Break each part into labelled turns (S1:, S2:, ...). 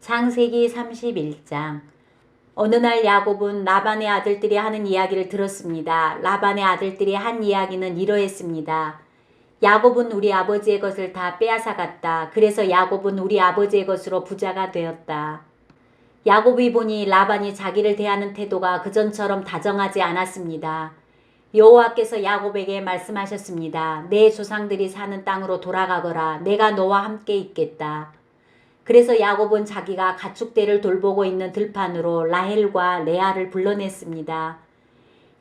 S1: 창세기 31장. 어느 날 야곱은 라반의 아들들이 하는 이야기를 들었습니다. 라반의 아들들이 한 이야기는 이러했습니다. 야곱은 우리 아버지의 것을 다 빼앗아갔다. 그래서 야곱은 우리 아버지의 것으로 부자가 되었다. 야곱이 보니 라반이 자기를 대하는 태도가 그전처럼 다정하지 않았습니다. 여호와께서 야곱에게 말씀하셨습니다. 내 조상들이 사는 땅으로 돌아가거라. 내가 너와 함께 있겠다. 그래서 야곱은 자기가 가축대를 돌보고 있는 들판으로 라헬과 레아를 불러냈습니다.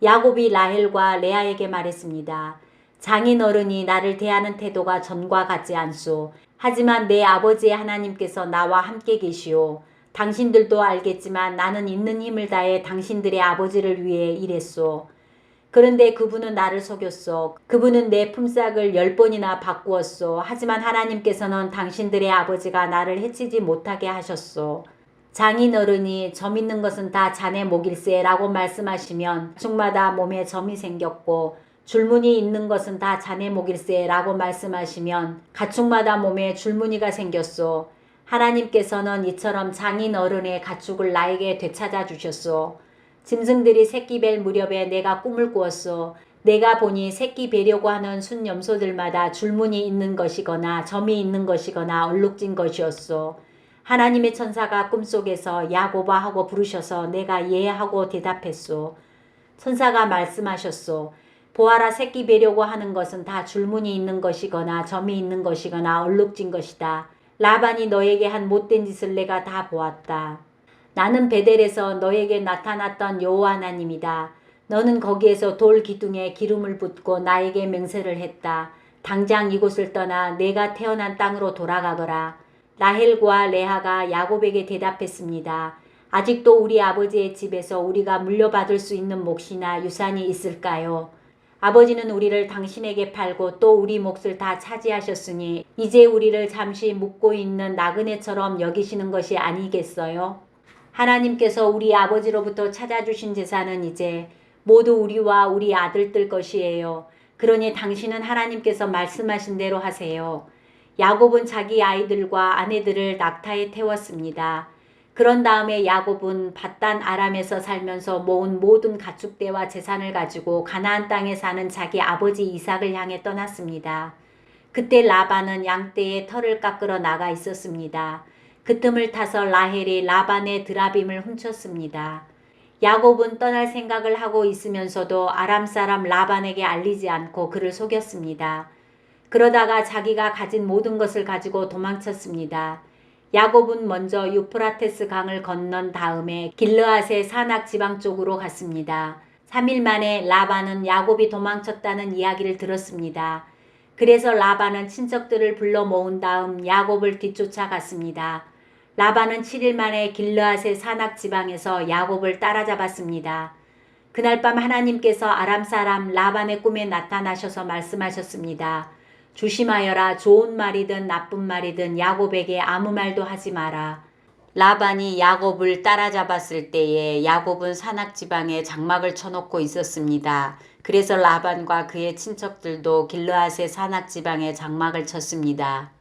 S1: 야곱이 라헬과 레아에게 말했습니다. 장인어른이 나를 대하는 태도가 전과 같지 않소. 하지만 내 아버지의 하나님께서 나와 함께 계시오. 당신들도 알겠지만 나는 있는 힘을 다해 당신들의 아버지를 위해 일했소. 그런데 그분은 나를 속였소. 그분은 내 품삯을 10번이나 바꾸었소. 하지만 하나님께서는 당신들의 아버지가 나를 해치지 못하게 하셨소. 장인어른이 점 있는 것은 다 자네 목일세 라고 말씀하시면 가축마다 몸에 점이 생겼고 줄무늬 있는 것은 다 자네 목일세 라고 말씀하시면 가축마다 몸에 줄무늬가 생겼소. 하나님께서는 이처럼 장인어른의 가축을 나에게 되찾아 주셨소. 짐승들이 새끼 뵐 무렵에 내가 꿈을 꾸었소. 내가 보니 새끼 베려고 하는 순염소들마다 줄무늬 있는 것이거나 점이 있는 것이거나 얼룩진 것이었소. 하나님의 천사가 꿈속에서 야곱아 하고 부르셔서 내가 예 하고 대답했소. 천사가 말씀하셨소. 보아라, 새끼 베려고 하는 것은 다 줄무늬 있는 것이거나 점이 있는 것이거나 얼룩진 것이다. 라반이 너에게 한 못된 짓을 내가 다 보았다. 나는 베델에서 너에게 나타났던 여호와 하나님이다. 너는 거기에서 돌 기둥에 기름을 붓고 나에게 맹세를 했다. 당장 이곳을 떠나 내가 태어난 땅으로 돌아가거라. 라헬과 레아가 야곱에게 대답했습니다. 아직도 우리 아버지의 집에서 우리가 물려받을 수 있는 몫이나 유산이 있을까요? 아버지는 우리를 당신에게 팔고 또 우리 몫을 다 차지하셨으니 이제 우리를 잠시 묵고 있는 나그네처럼 여기시는 것이 아니겠어요? 하나님께서 우리 아버지로부터 찾아주신 재산은 이제 모두 우리와 우리 아들들 것이에요. 그러니 당신은 하나님께서 말씀하신 대로 하세요. 야곱은 자기 아이들과 아내들을 낙타에 태웠습니다. 그런 다음에 야곱은 밧단 아람에서 살면서 모은 모든 가축대와 재산을 가지고 가나안 땅에 사는 자기 아버지 이삭을 향해 떠났습니다. 그때 라반은 양떼의 털을 깎으러 나가 있었습니다. 그 틈을 타서 라헬이 라반의 드라빔을 훔쳤습니다. 야곱은 떠날 생각을 하고 있으면서도 아람 사람 라반에게 알리지 않고 그를 속였습니다. 그러다가 자기가 가진 모든 것을 가지고 도망쳤습니다. 야곱은 먼저 유프라테스 강을 건넌 다음에 길르앗의 산악 지방 쪽으로 갔습니다. 3일 만에 라반은 야곱이 도망쳤다는 이야기를 들었습니다. 그래서 라반은 친척들을 불러 모은 다음 야곱을 뒤쫓아 갔습니다. 라반은 7일 만에 길르앗의 산악 지방에서 야곱을 따라잡았습니다. 그날 밤 하나님께서 아람 사람 라반의 꿈에 나타나셔서 말씀하셨습니다. 조심하여라. 좋은 말이든 나쁜 말이든 야곱에게 아무 말도 하지 마라. 라반이 야곱을 따라잡았을 때에 야곱은 산악 지방에 장막을 쳐놓고 있었습니다. 그래서 라반과 그의 친척들도 길르앗의 산악 지방에 장막을 쳤습니다.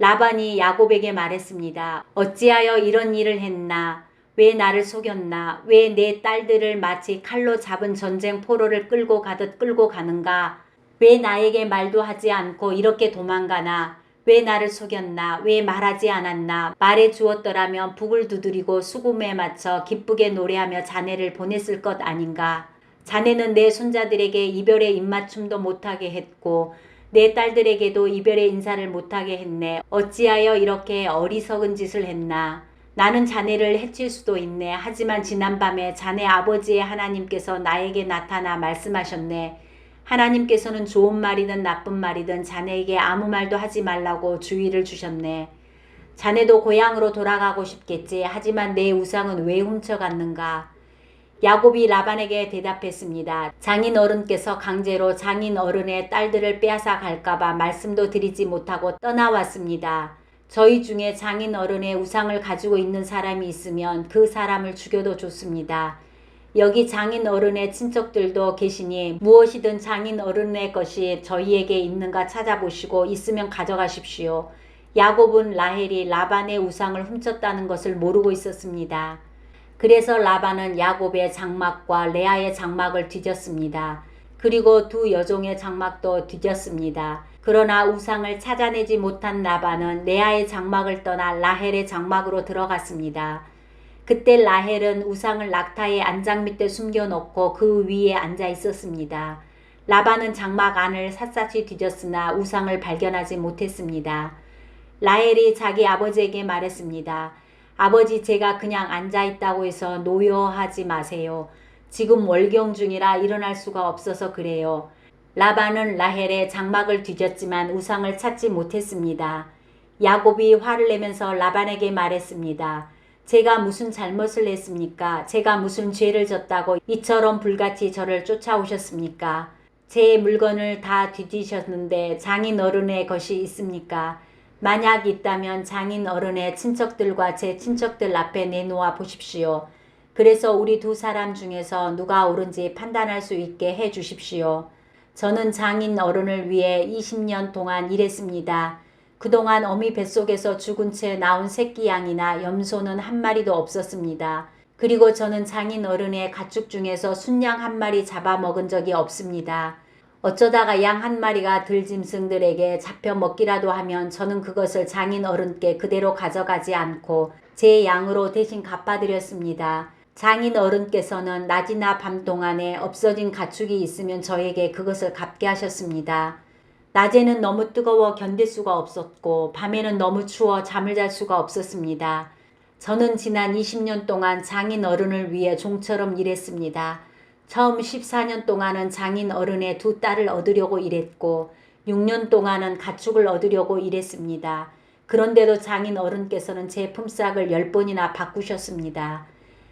S1: 라반이 야곱에게 말했습니다. 어찌하여 이런 일을 했나? 왜 나를 속였나? 왜 내 딸들을 마치 칼로 잡은 전쟁 포로를 끌고 가듯 끌고 가는가? 왜 나에게 말도 하지 않고 이렇게 도망가나? 왜 나를 속였나? 왜 말하지 않았나? 말해 주었더라면 북을 두드리고 수금에 맞춰 기쁘게 노래하며 자네를 보냈을 것 아닌가? 자네는 내 손자들에게 이별의 입맞춤도 못하게 했고 내 딸들에게도 이별의 인사를 못하게 했네. 어찌하여 이렇게 어리석은 짓을 했나? 나는 자네를 해칠 수도 있네. 하지만 지난밤에 자네 아버지의 하나님께서 나에게 나타나 말씀하셨네. 하나님께서는 좋은 말이든 나쁜 말이든 자네에게 아무 말도 하지 말라고 주의를 주셨네. 자네도 고향으로 돌아가고 싶겠지. 하지만 내 우상은 왜 훔쳐갔는가? 야곱이 라반에게 대답했습니다. 장인어른께서 강제로 장인어른의 딸들을 빼앗아 갈까봐 말씀도 드리지 못하고 떠나왔습니다. 저희 중에 장인어른의 우상을 가지고 있는 사람이 있으면 그 사람을 죽여도 좋습니다. 여기 장인어른의 친척들도 계시니 무엇이든 장인어른의 것이 저희에게 있는가 찾아보시고 있으면 가져가십시오. 야곱은 라헬이 라반의 우상을 훔쳤다는 것을 모르고 있었습니다. 그래서 라반은 야곱의 장막과 레아의 장막을 뒤졌습니다. 그리고 두 여종의 장막도 뒤졌습니다. 그러나 우상을 찾아내지 못한 라반은 레아의 장막을 떠나 라헬의 장막으로 들어갔습니다. 그때 라헬은 우상을 낙타의 안장 밑에 숨겨놓고 그 위에 앉아 있었습니다. 라반은 장막 안을 샅샅이 뒤졌으나 우상을 발견하지 못했습니다. 라헬이 자기 아버지에게 말했습니다. 아버지, 제가 그냥 앉아있다고 해서 노여하지 마세요. 지금 월경 중이라 일어날 수가 없어서 그래요. 라반은 라헬의 장막을 뒤졌지만 우상을 찾지 못했습니다. 야곱이 화를 내면서 라반에게 말했습니다. 제가 무슨 잘못을 했습니까? 제가 무슨 죄를 졌다고 이처럼 불같이 저를 쫓아오셨습니까? 제 물건을 다 뒤지셨는데 장인 어른의 것이 있습니까? 만약 있다면 장인 어른의 친척들과 제 친척들 앞에 내놓아 보십시오. 그래서 우리 두 사람 중에서 누가 옳은지 판단할 수 있게 해 주십시오. 저는 장인 어른을 위해 20년 동안 일했습니다. 그동안 어미 뱃속에서 죽은 채 나온 새끼 양이나 염소는 한 마리도 없었습니다. 그리고 저는 장인 어른의 가축 중에서 순양 한 마리 잡아먹은 적이 없습니다. 어쩌다가 양 한 마리가 들짐승들에게 잡혀 먹기라도 하면 저는 그것을 장인 어른께 그대로 가져가지 않고 제 양으로 대신 갚아드렸습니다. 장인 어른께서는 낮이나 밤 동안에 없어진 가축이 있으면 저에게 그것을 갚게 하셨습니다. 낮에는 너무 뜨거워 견딜 수가 없었고 밤에는 너무 추워 잠을 잘 수가 없었습니다. 저는 지난 20년 동안 장인 어른을 위해 종처럼 일했습니다. 처음 14년 동안은 장인 어른의 두 딸을 얻으려고 일했고 6년 동안은 가축을 얻으려고 일했습니다. 그런데도 장인 어른께서는 제 품삯을 10번이나 바꾸셨습니다.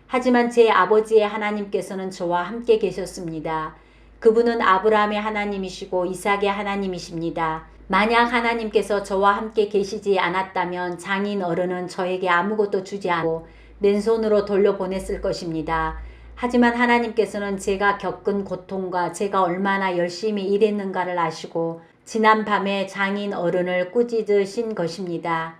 S1: 하지만 제 아버지의 하나님께서는 저와 함께 계셨습니다. 그분은 아브라함의 하나님이시고 이삭의 하나님이십니다. 만약 하나님께서 저와 함께 계시지 않았다면 장인 어른은 저에게 아무것도 주지 않고 맨손으로 돌려보냈을 것입니다. 하지만 하나님께서는 제가 겪은 고통과 제가 얼마나 열심히 일했는가를 아시고 지난 밤에 장인 어른을 꾸짖으신 것입니다.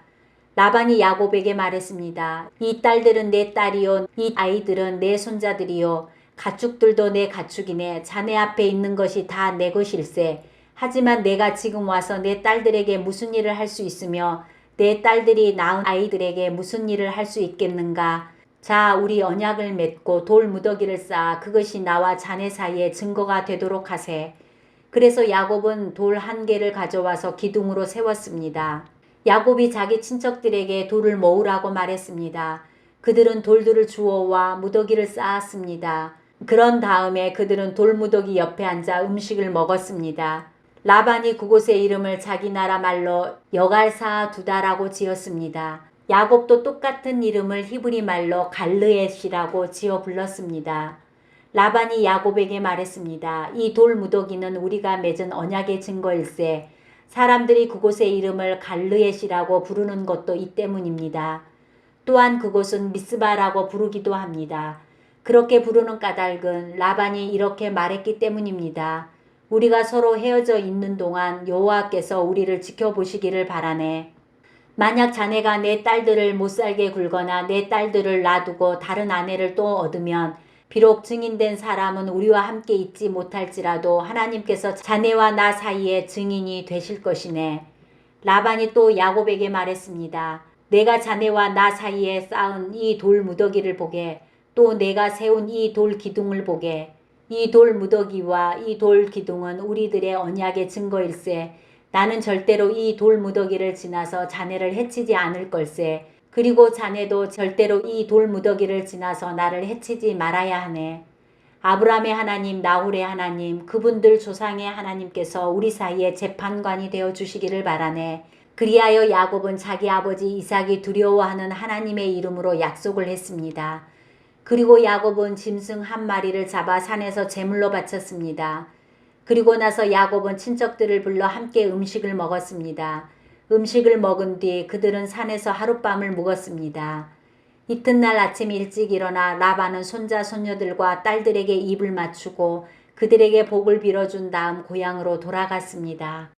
S1: 라반이 야곱에게 말했습니다. 이 딸들은 내 딸이요, 이 아이들은 내 손자들이요, 가축들도 내 가축이네. 자네 앞에 있는 것이 다 내 것일세. 하지만 내가 지금 와서 내 딸들에게 무슨 일을 할 수 있으며 내 딸들이 낳은 아이들에게 무슨 일을 할 수 있겠는가? 자, 우리 언약을 맺고 돌 무더기를 쌓아 그것이 나와 자네 사이에 증거가 되도록 하세. 그래서 야곱은 돌 1개를 가져와서 기둥으로 세웠습니다. 야곱이 자기 친척들에게 돌을 모으라고 말했습니다. 그들은 돌들을 주워와 무더기를 쌓았습니다. 그런 다음에 그들은 돌무더기 옆에 앉아 음식을 먹었습니다. 라반이 그곳의 이름을 자기 나라 말로 여갈사두다라고 지었습니다. 야곱도 똑같은 이름을 히브리 말로 갈르엣이라고 지어 불렀습니다. 라반이 야곱에게 말했습니다. 이 돌무더기는 우리가 맺은 언약의 증거일세. 사람들이 그곳의 이름을 갈르엣이라고 부르는 것도 이 때문입니다. 또한 그곳은 미스바라고 부르기도 합니다. 그렇게 부르는 까닭은 라반이 이렇게 말했기 때문입니다. 우리가 서로 헤어져 있는 동안 여호와께서 우리를 지켜보시기를 바라네. 만약 자네가 내 딸들을 못살게 굴거나 내 딸들을 놔두고 다른 아내를 또 얻으면 비록 증인된 사람은 우리와 함께 있지 못할지라도 하나님께서 자네와 나 사이에 증인이 되실 것이네. 라반이 또 야곱에게 말했습니다. 내가 자네와 나 사이에 쌓은 이 돌 무더기를 보게, 또 내가 세운 이 돌 기둥을 보게. 이 돌 무더기와 이 돌 기둥은 우리들의 언약의 증거일세. 나는 절대로 이 돌 무더기를 지나서 자네를 해치지 않을 걸세. 그리고 자네도 절대로 이 돌 무더기를 지나서 나를 해치지 말아야 하네. 아브라함의 하나님, 나홀의 하나님, 그분들 조상의 하나님께서 우리 사이에 재판관이 되어 주시기를 바라네. 그리하여 야곱은 자기 아버지 이삭이 두려워하는 하나님의 이름으로 약속을 했습니다. 그리고 야곱은 짐승 1마리를 잡아 산에서 제물로 바쳤습니다. 그리고 나서 야곱은 친척들을 불러 함께 음식을 먹었습니다. 음식을 먹은 뒤 그들은 산에서 하룻밤을 묵었습니다. 이튿날 아침 일찍 일어나 라반은 손자 손녀들과 딸들에게 입을 맞추고 그들에게 복을 빌어준 다음 고향으로 돌아갔습니다.